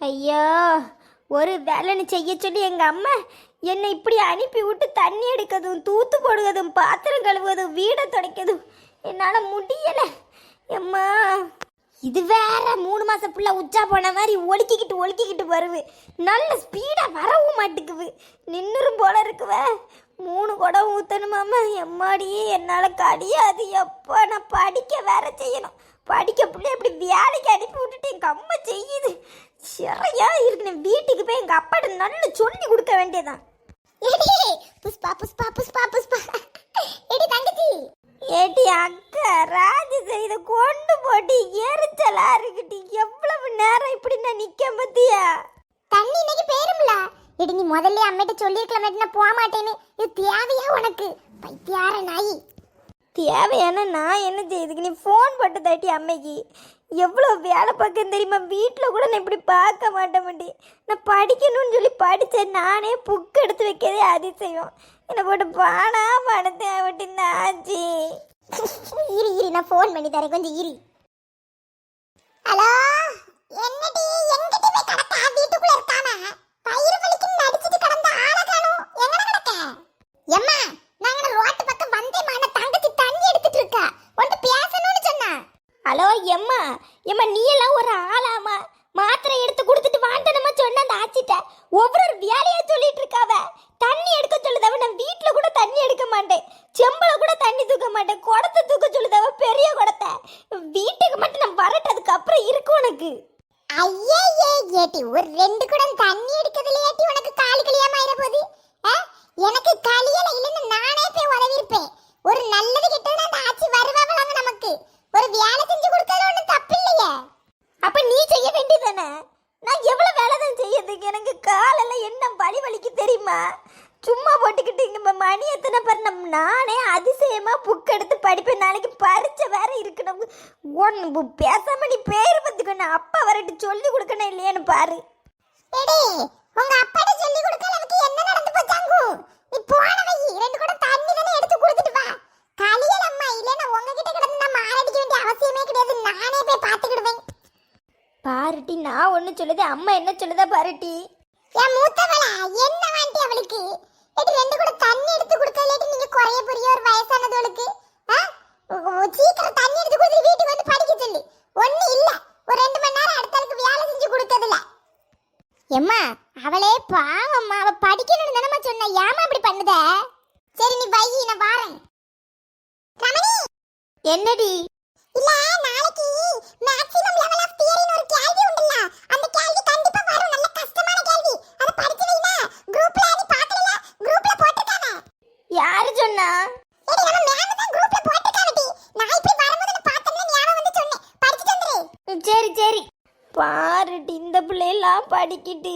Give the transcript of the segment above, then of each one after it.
ஐயோ, ஒரு வேலைன்னு செய்ய சொல்லி எங்கள் அம்மா என்னை இப்படி அனுப்பி விட்டு தண்ணி எடுக்கிறதும் தூத்து போடுவதும் பாத்திரம் கழுவுவதும் வீடை துடைக்கிறதும் என்னால் முடியலை. எம்மா, இது வேற 3 மாசம் புள்ள உச்சா போன மாதிரி ஒழுக்கிக்கிட்டு வருது. நல்ல ஸ்பீடாக வரவும் மாட்டுக்குது. நின்றுரும் போல இருக்குவ. 3 குடம் ஊற்றணுமாம்மா. எம்மாடியே என்னால் கடியாது. எப்போ நான் படிக்க வேற செய்யணும். படிக்க பிள்ளை இப்படி வேலைக்கு அனுப்பி விட்டுட்டு எங்கள் அம்மா செய்யுது. சரியா இருக்கு. வீட்டுக்கு போய் எங்கள் அப்பாட்ட நல்லா சொல்லி கொடுக்க வேண்டியதான். புஷ்பா புஷ்பா புஷ்பா புஷ்பா எடி தங்கச்சி. ஏடி அக்கா, ராஜு செய்த கொண்டு போட்டு எரிச்சலா இருக்குடி. எவ்வளவு நேரம் இப்படி நான் நிக்க பத்தியா? தண்ணி இன்னைக்கு பேரும்ல. எடி நீ முதல்ல அம்மிட்ட சொல்லிருக்கலாம், நான் போக மாட்டேன்னு. இது தேவையா உனக்கு? பைத்தியார நாயி. தேவையான நான் என்ன செய்யுதுக்கு? நீ ஃபோன் போட்டு தட்டி அம்மைக்கு. எவ்வளோ வேலை பார்க்க தெரியுமா? வீட்டில் கூட நான் இப்படி பார்க்க மாட்டேன். நான் படிக்கணும்னு சொல்லி படித்தேன். நானே புக் எடுத்து வைக்கிறதே அதிசயம். என்னை போட்டு பணத்தேன் விட்டு ஆச்சு. இரு நான் ஃபோன் பண்ணி தரேன், கொஞ்சம் இரு. ஹலோ, என்னடி எங்கிட்ட போய் கடக்க? வீட்டுக்குள்ள இருக்கானா? பயிர் வலிக்கு நடிச்சிட்டு கடந்த ஆளை காணோம். எங்கன கடக்க? எம்மா, நாங்க ரோட்டு பக்கம் வந்தே மான தங்கச்சி தண்ணி எடுத்துட்டு இருக்கா. வந்து பேசணும்னு சொன்னா. ஹலோ எம்மா, நீ எல்லாம் ஒரு ஆளாமா? மாத்திரை எடுத்து கொடுத்துட்டு வாண்டனமா சொன்ன அந்த ஆச்சிட்ட ஒவ்வொரு வேலையா சொல்லிட்டு இருக்காவ. தண்ணி எடுக்க சொல்லுதவ. நான் வீட்டுல கூட தண்ணி எடுக்க மாட்டேன். செம்பல கூட தண்ணி தூக்க மாட்டேன். குடத்தை தூக்க சொல்லுதவ, பெரிய குடத்தை. வீட்டுக்கு மட்டும் நான் வரட்டதுக்கு அப்புறம் இருக்கு உனக்கு. ஐயே ஏட்டி, ஒரு 2 குடம் தண்ணி எடுக்கிறதுல ஏட்டி உனக்கு காலி கலியாம ஆயிர போகுது. எனக்கு கலியல இல்லன்னு நானே போய் உதவிருப்பேன். ஒரு நல்லது கிட்டனா அந்த ஆச்சி வருவாங்களாங்க நமக்கு. ஒரு வேலை செஞ்சு கொடுக்கறது ஒன்றும் தப்பு இல்லையே. அப்ப நீ செய்ய வேண்டியதானே? நான் எவ்வளவு வேலை தான் செய்யறதுக்கு? எனக்கு காலெல்லாம் என்ன வலிக்கு தெரியுமா? சும்மா போட்டுக்கிட்டு இங்க மணி எத்தனை பேர் நானே அதிசயமா புக் எடுத்து படிப்பேன். நாளைக்கு பரீட்சை வேற இருக்கணும். ஒன்று பேசாம நீ பேர் பத்துக்கணும். அப்பா வரட்டு சொல்லி கொடுக்கணும் இல்லையான்னு பாரு. எடி, உங்க அப்பாட்ட சொல்லி கொடுக்க அளவுக்கு என்ன நடந்து போச்சாங்க? நீ போன வை, 2 குடம் தண்ணி தானே எடுத்து கொடுத்துட்டு வா. கலியல் அம்மா இல்லைன்னா உங்ககிட்ட கிடந்து நான் மாரடிக்க வேண்டிய அவசியமே கிடையாது. நானே போய் பார்த்துக்கிடுவேன். பாருட்டி, நான் ஒன்று சொல்லுது, அம்மா என்ன சொல்லுதா பாருட்டி. என் மூத்தவளா என்ன வாண்டி அவளுக்கு? எடி 2 குடம் தண்ணி எடுத்து கொடுக்கலேட்டி நீங்க குறைய புரிய ஒரு வயசானதவளுக்கு. சீக்கிரம் தண்ணி எடுத்து கொடுத்து வீட்டுக்கு வந்து படிக்க சொல்லு. ஒண்ணு இல்ல, ஒரு 2 மணி நேரம் அடுத்தாளுக்கு வேலை செஞ்சு கொடுக்கறதுல. எம்மா, அவளே பாவம்மா, அவ படிக்கணும்னு தானம்மா சொன்னா. ஏமா இப்படி பண்ணுத? சரி நீ வை, நான் வாரேன். ரமணி, என்னடி? இல்ல, நாளைக்கு மேக்ஸிமம் லெவல் ஆஃப் தியரின்னு ஒரு கேள்வி உண்டுல்ல. அந்த கேள்வி கண்டிப்பா வரும். நல்ல கஷ்டமான கேள்வி. அத படிச்சு வைனா. குரூப்ல நீ பாக்கல? குரூப்ல போட்டுட்டானே. யாரு சொன்னா? ஏடி, நம்ம மேம் தான் குரூப்ல போட்டுட்டானே. நான் இப்படி வரும்போது நான் பார்த்தேன்னு ஞாபகம் வந்து சொன்னேன். படிச்சிட்டு வந்துரு. சரி பாருட்டி, இந்த பிள்ளையெல்லாம் படிக்கிட்டு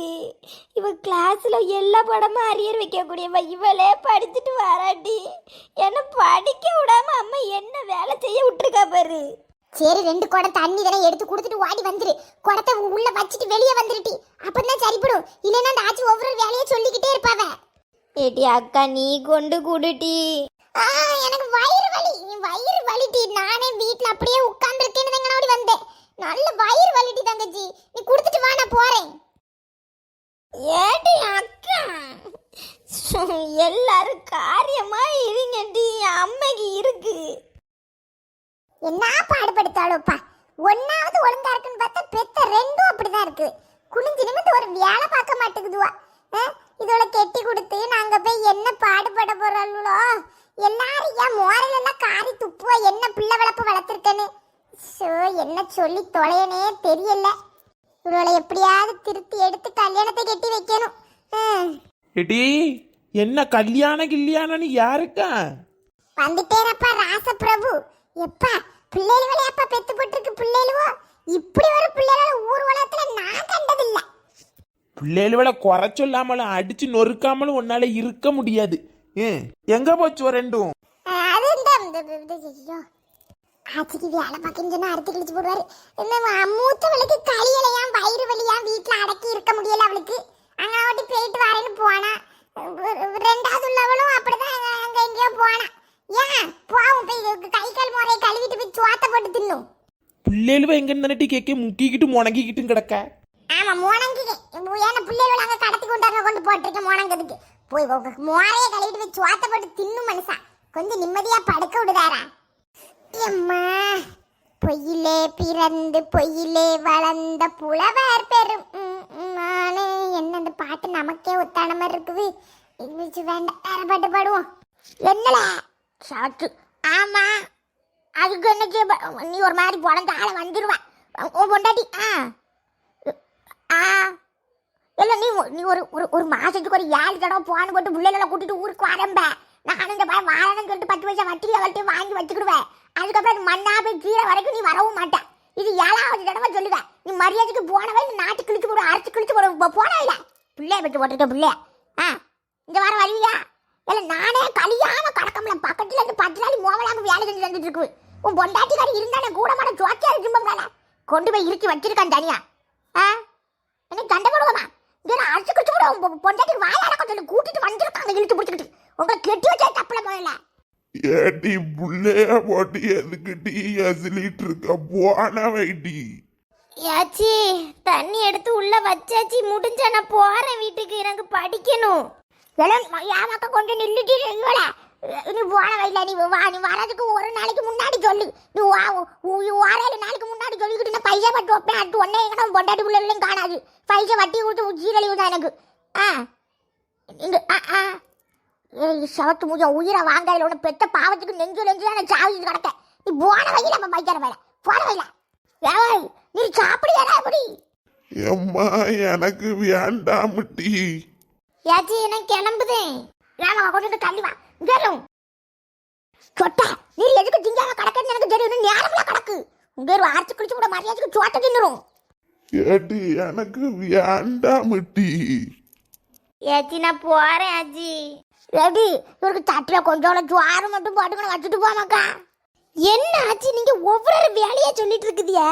இவ கிளாஸ்ல எல்லா படமும் அரியர் வைக்கக்கூடியவ. இவளே படிச்சுட்டு வராட்டி என்ன படிக்க விடாம அம்மா என்ன வேலை செய்ய விட்டுருக்கா பாரு. சரி, 2 குடம் தண்ணி தானே எடுத்து கொடுத்துட்டு ஓடி வந்துரு. குடத்தை உள்ள வச்சிட்டு வெளியே வந்துருட்டி. அப்பதான் சரிப்படும். இல்லைன்னா அந்த ஆச்சி ஒவ்வொரு வேலையை சொல்லிக்கிட்டே இருப்பாவ. ஏட்டி அக்கா, நீ கொண்டு கூடுட்டி. எனக்கு வயிறு வலிட்டி. நானே வீட்ல அப்படியே உட்கார்ந்துருக்கேன்னு தான் ஓடி வந்தேன். நல்ல வயிறு வலிட்டி தங்கச்சி. நீ குடுத்துட்டு வா, நான் போறேன். ஏட்டி அக்கா, எல்லாரும் காரியமா இருங்கடி. அம்மைக்கு இருக்கு. என்ன பாடுபடுத்தாளோப்பா. 1வது ஒழுங்கா இருக்குன்னு பார்த்தா பெத்த 2ம் அப்படிதான் இருக்கு. குனிஞ்சு நிமிந்து ஒரு வேலை பார்க்க மாட்டேங்குதுவா. இதோட கெட்டி கொடுத்து நாங்க போய் என்ன பாடுபட போறாளோ. எல்லாரும் ஏன் மோரல் எல்லாம் காரி துப்புவா. என்ன பிள்ளை வளர்ப்பு வளர்த்துருக்கேன்னு என்ன சொல்லி தொலையனே தெரியல. இவளை எப்படியாவது திருத்தி எடுத்து கல்யாணத்தை கட்டி வைக்கணும். எடி, என்ன கல்யாணம்னு யாருக்கா? வந்துட்டேனப்பா ராசப்பிரபு. எப்பா பிள்ளைகளே அப்பா பெத்து போட்டிருக்கு. பிள்ளைகளோ இப்படி ஒரு பிள்ளைகள ஊர் உலகத்துல நான் கண்டதில்லை. பிள்ளைகள குறை சொல்லாமலும் அடிச்சு நொறுக்காமலும் உன்னால இருக்க முடியாது. எங்க போச்சு 2ம்? அது இந்த ஆச்சிக்கு வேலை பார்க்கணும்னு அறுத்து கிழிச்சு போடுவாரு. இந்த மூத்தவளுக்கு கலியலையாம் வயிறு வலியாம் வீட்டுல அடக்கி இருக்க முடியல அவளுக்கு. அங்க ஓட்டி போயிட்டு வரேன்னு போனா. 2வது உள்ளவளும் அப்படிதான் அங்க எங்கேயோ போனா. ஏன் போவும் போய் கை கால் முறையை கழுவிட்டு போய் சோத்த போட்டு தின்னும். பிள்ளைகளுவ எங்க நின்னுட்டு கேட்க முக்கிக்கிட்டு முணங்கிக்கிட்டும் கிடக்க. ஆமா, முணங்கி ஏன்னா பிள்ளைகள் அங்க கடத்தி கொண்டு போட்டிருக்கேன் மோனங்கதுக்கு போய் மோரையை கழுவிட்டு போய் சுவாத்த போட்டு தின்னும் மனுஷா கொஞ்சம் நிம்மதியா படுக்க விடுதாரா எம்மா பொய்யிலே பிறந்து பொய்யிலே வளர்ந்த புலவர் பெரும் நானே என்ன இந்த பாட்டு நமக்கே ஒத்தான மாதிரி இருக்குது வேண்டாம் வேற பாட்டு பாடுவோம் என்னல சாத்து ஆமா அதுக்கு என்ன நீ ஒரு மாதிரி பிறந்த ஆளை வந்துடுவா உன் பொண்டாட்டி இல்லை நீ ஒரு ஒரு மாசத்துக்கு ஒரு 7 தடவை போன போட்டு பிள்ளைகளை கூட்டிட்டு ஊருக்கு வரம்ப நான் இந்த பையன் வாழணும்னு சொல்லிட்டு 10 பைசா வட்டியில் வளர்த்து வாங்கி வச்சுக்கிடுவேன் அதுக்கப்புறம் அது மண்ணா போய் கீழே வரைக்கும் நீ வரவும் மாட்டேன் இது 7வது தடவை சொல்லுவேன் நீ மரியாதைக்கு போனவை இந்த நாட்டு கிழிச்சு போடும் அரைச்சு கிழிச்சு போடும் போனா இல்லை பிள்ளைய வச்சு போட்டுருக்க பிள்ளைய இந்த வாரம் வருவியா இல்லை நானே கலியாம கடக்கம்ல பக்கத்துல இருந்து 10 நாள் மோவலாம வேலை செஞ்சு தந்துட்டு இருக்கு உன் பொண்டாட்டிக்காரி இருந்தானே கூட மாட ஜோக்கியா இருக்கும்போது கொண்டு போய் இறுக்கி வச்சிருக்கான் தனியா எனக்கு சண்டை போடுவோமா இதெல்லாம் அரைச்சு கிழிச்சு போடுவோம் பொண்டாட்டி வாய அடக்கம் சொல்லி கூட்டிட்டு வந்திருக்காங்க இழுத்து பிடிச்சிக்கிட்டு உங்களை கெட்டி வச்சா தப்புல போயில ஏடி புள்ளைய போட்டு எதுக்கு டீ அசிலிட்டு இருக்க போன வைட்டி யாச்சி தண்ணி எடுத்து உள்ள வச்சாச்சி முடிஞ்சா நான் போறேன் வீட்டுக்கு எனக்கு படிக்கணும் ஏமாக்க கொண்டு நில்லுட்டு நீ போன வயல நீ வரதுக்கு ஒரு நாளைக்கு முன்னாடி சொல்லு நீ 7 நாளைக்கு முன்னாடி சொல்லிக்கிட்டு நான் பைசா பட்டு வைப்பேன் அடுத்து ஒன்னே எங்கன்னா பொண்டாட்டி பிள்ளைகளும் காணாது பைசா வட்டி கொடுத்து சீரழிவு தான் எனக்கு சவத்து மூஜ உயிரை வாங்கையில் ஒன்று பெத்த பாவத்துக்கு நெஞ்சு தான் நான் சாவிச்சு கிடக்கேன் நீ போன வயல நம்ம பைக்கார வேலை போன வயல நீ சாப்பிடுவேடா எப்படி எம்மா எனக்கு வேண்டாம் டீ யாச்சி எனக்கு கிளம்புதேன் ஏமா கொண்டு தள்ளி வா கேளும் சொட்டா நீ எதுக்கு திங்காம கிடக்குன்னு எனக்கு தெரியும் நேரம்ல கிடக்கு உங்க அரைச்சு குளிச்சு கூட மரியாதைக்கு சோட்ட தின்னுரும் ஏடி எனக்கு வேண்டாம் டீ ஏச்சி நான் போறேன் ஆச்சி ரெடி இவருக்கு தட்டுல கொஞ்சம் ஜுவாரம் மட்டும் போட்டுக்கணும் வச்சுட்டு போமாக்கா என்ன ஆச்சி நீங்க ஒவ்வொரு வேலையா சொல்லிட்டு இருக்குதியா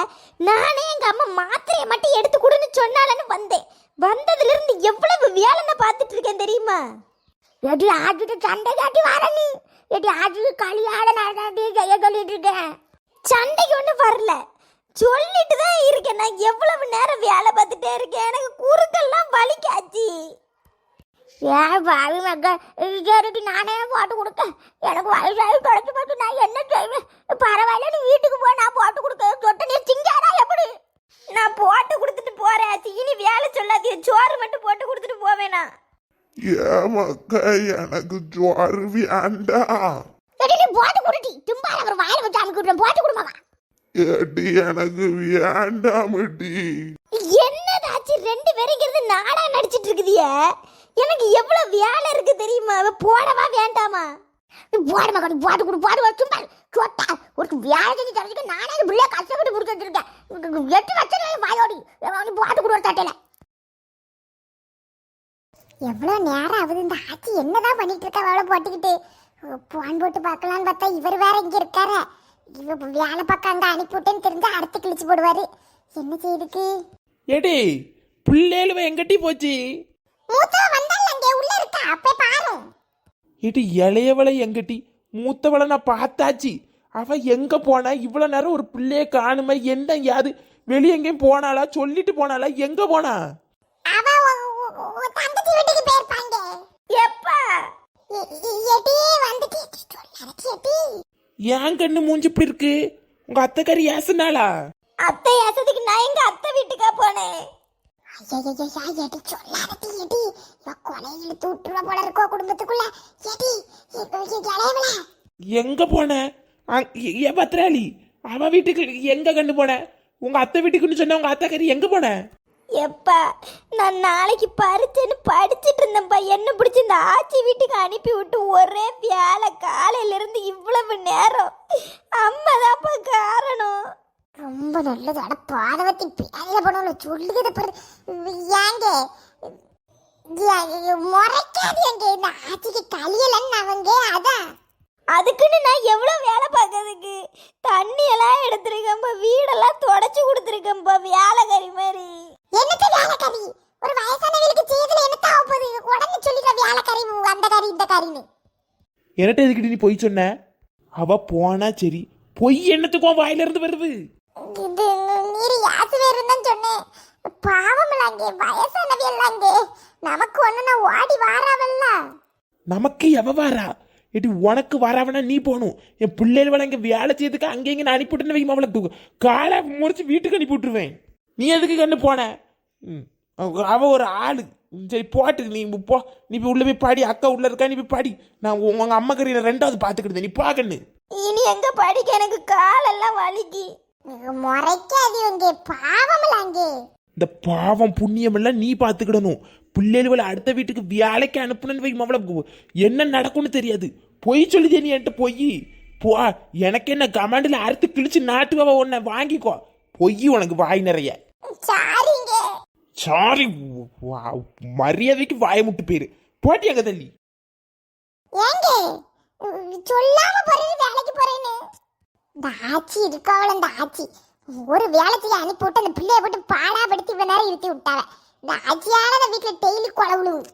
நானே எங்க அம்மா மாத்திரையை மட்டும் எடுத்து கொடுன்னு சொன்னாலன்னு வந்தேன் வந்ததுல இருந்து எவ்வளவு வேலைன்னு பார்த்துட்டு இருக்கேன் தெரியுமா எடி ஆஜிட்டு சண்டை காட்டி வர நீ எடி ஆஜி கலியாட நடத்தி செய்ய சொல்லிட்டு இருக்கேன் சண்டைக்கு ஒன்றும் வரல சொல்லிட்டு தான் இருக்கேன் நான் எவ்வளவு நேரம் வேலை பார்த்துட்டே இருக்கேன் எனக்கு குறுக்கெல்லாம் வலிக்காச்சு ஏன் பாவி மக்கா சரிட்டி நானே போட்டு கொடுக்க எனக்கு வயசாகி கிடைச்சி போச்சு நான் என்ன செய்வேன் பரவாயில்ல நீ வீட்டுக்கு போ நான் போட்டு கொடுக்க சொட்ட நீ திங்காரா எப்படி நான் போட்டு கொடுத்துட்டு போறேன் ஆச்சி இனி வேலை சொல்லாதீங்க சோறு மட்டும் போட்டு கொடுத்துட்டு போவேனா ஏமாக்கா எனக்கு ஜோறு வேண்டாம் நீ போட்டு கொடுட்டி தும்பால அவர் வாயில வச்சு அமுக்கிட்டு போட்டு கொடுமாவா ஏடி எனக்கு வேண்டாம் டி என்னதாச்சு 2 பேருங்கிறது நாடா நடிச்சிட்டு இருக்குதிய எனக்கு எவ்வளவு வேலை இருக்கு தெரியுமா போடவா வேண்டாமா போடுமா நீ போட்டு கொடு போட்டு வச்சும்பா சொட்டா ஒரு வேலை செஞ்சு தெரிஞ்சுக்க நானே பிள்ளைய கஷ்டப்பட்டு முடிச்சு வச்சிருக்கேன் 8 வச்சிருக்கேன் வாயோடி நீ போட்டு கொடு ஒரு தட்டையில எவ்வளோ நேரம் ஆகுது இந்த ஆச்சி என்னதான் பண்ணிட்டு இருக்கா வேலை போட்டுக்கிட்டு போன் போட்டு பார்க்கலான்னு பார்த்தா இவர் வேற இங்க இருக்காரு இவ வேலை பார்க்க அங்க அனுப்பிவிட்டேன்னு தெரிஞ்சா அடுத்து கிழிச்சு போடுவாரு என்ன செய்யுதுக்கு ஏடி பிள்ளைகளுவ எங்கட்டி போச்சு மூத்தவ வந்தால அங்கே உள்ள இருக்கா அப்பே பாரு ஏடி இளையவளை எங்கட்டி மூத்தவளை நான் பார்த்தாச்சு அவ எங்க போனா இவ்வளவு நேரம் ஒரு பிள்ளைய காணுமே என்ன யாது வெளியே எங்கேயும் போனாளா சொல்லிட்டு போனாளா எங்க போனா அவ தங்கச்சி வீட்டுக்கு போயிருப்பாங்க எப்பா எடி வந்துட்டு சொல்லறச்சி ஏன் கண்ணு மூஞ்சி இப்படி இருக்கு உங்க அத்தைக்காரி ஏசுனாளா அத்தை ஏசதுக்கு நான் எங்க அத்தை வீட்டுக்கா போனேன் ஐயா எடி சொல்லாரத்தி எடி இவ கொலையில தூட்டுற போல இருக்கோ குடும்பத்துக்குள்ள எடி இளையவள எங்க போன ஏ பத்ராளி அவ வீட்டுக்கு எங்க கண்ணு போன உங்க அத்தை வீட்டுக்குன்னு சொன்ன உங்க அத்தைக்காரி எங்க போன எப்பா நான் நாளைக்கு பரிச்சைன்னு படிச்சுட்டு இருந்தேன்ப்பா என்ன பிடிச்சி இந்த ஆச்சி வீட்டுக்கு அனுப்பி விட்டு ஒரே வேலை காலையில இருந்து இவ்வளவு நேரம் அம்மா தான்ப்பா காரணம் ரொம்ப நல்லது அட பாதவத்தி பேர பண்ணல சொல்லுகிற பாரு ஏங்க முறைக்காது எங்க இந்த ஆச்சிக்கு கலியலன்னு அவங்க அதான் அதுக்குன்னு நான் எவ்வளவு வேலை பார்க்கறதுக்கு தண்ணி எல்லாம் எடுத்திருக்கேன்ப்பா வீடெல்லாம் தொடச்சு கொடுத்துருக்கேன்ப்பா வேலைக்காரி மாதிரி என்னத்த வேலைக்காரி ஒரு வயசானவங்களுக்கு செய்யறதுல என்ன ஆகப்போகுது உடனே சொல்லிடுற வேலைக்காரி அந்த காரி இந்த காரின்னு என்னட்ட எதுக்கிட்டு நீ பொய் சொன்ன அவ போனா சரி பொய் என்னத்துக்கும் வாயில இருந்து வருது இது நீர் யாசு வேறுன்னு சொன்னேன் பாவம்லாங்க, வயசானவியல்லாங்க, நமக்கு ஒண்ணுனா ஓடி வாராவல்ல. நமக்கு எவ வாரா? எடி உனக்கு வரவனா நீ போகணும். என் பிள்ளைகள் இங்கே வேலை செய்யறதுக்கு அங்கே இங்கே நான் அனுப்பிவிட்டுன்னு வைக்கும் அவளை காலை முறிச்சு வீட்டுக்கு அனுப்பி விட்டுருவேன். நீ எதுக்கு கண்ணு போன? அவ ஒரு ஆளு. சரி போட்டு நீ போ, நீ போய் உள்ள போய் பாடி. அக்கா உள்ள இருக்கா, நீ போய் பாடி. நான் உங்க அம்மா கறியில ரெண்டாவது பார்த்துக்கிட்டேன், நீ பாக்கண்ணு. இனி எங்க படிக்க, எனக்கு காலெல்லாம் வலிக்கு. முறைக்காது இங்க, பாவம்லாங்க. இந்த பாவம் புண்ணியம் எல்லாம் நீ பார்த்துக்கிடணும். பிள்ளைகளை அடுத்த வீட்டுக்கு வேலைக்கு அனுப்பணும்னு வைக்கும் அவளை என்ன நடக்கும்னு தெரியாது. பொய் சொல்லுதே நீ என்கிட்ட பொய். போ, எனக்கு என்ன கமாண்டில் அறுத்து கிழிச்சு நாட்டுவ உன்னை வாங்கிக்கோ. பொய் உனக்கு வாய் நிறைய. சாரிங்க. சாரி, மரியாதைக்கு வாய முட்டு பேரு போட்டி அங்க தள்ளி. ஏங்க சொல்லாம போறது வேலைக்கு போறேன்னு? இந்த ஆச்சி இருக்காவல, இந்த ஆச்சி ஒரு வேலை செய்ய அனுப்பி விட்டு அந்த பிள்ளைய போட்டு பாடாப்படுத்தி இவ்வளவு நேரம் இருத்தி விட்டாவ. இந்த ஆச்சியான வீட்டுல டெய்லி கொலை விழுவுது.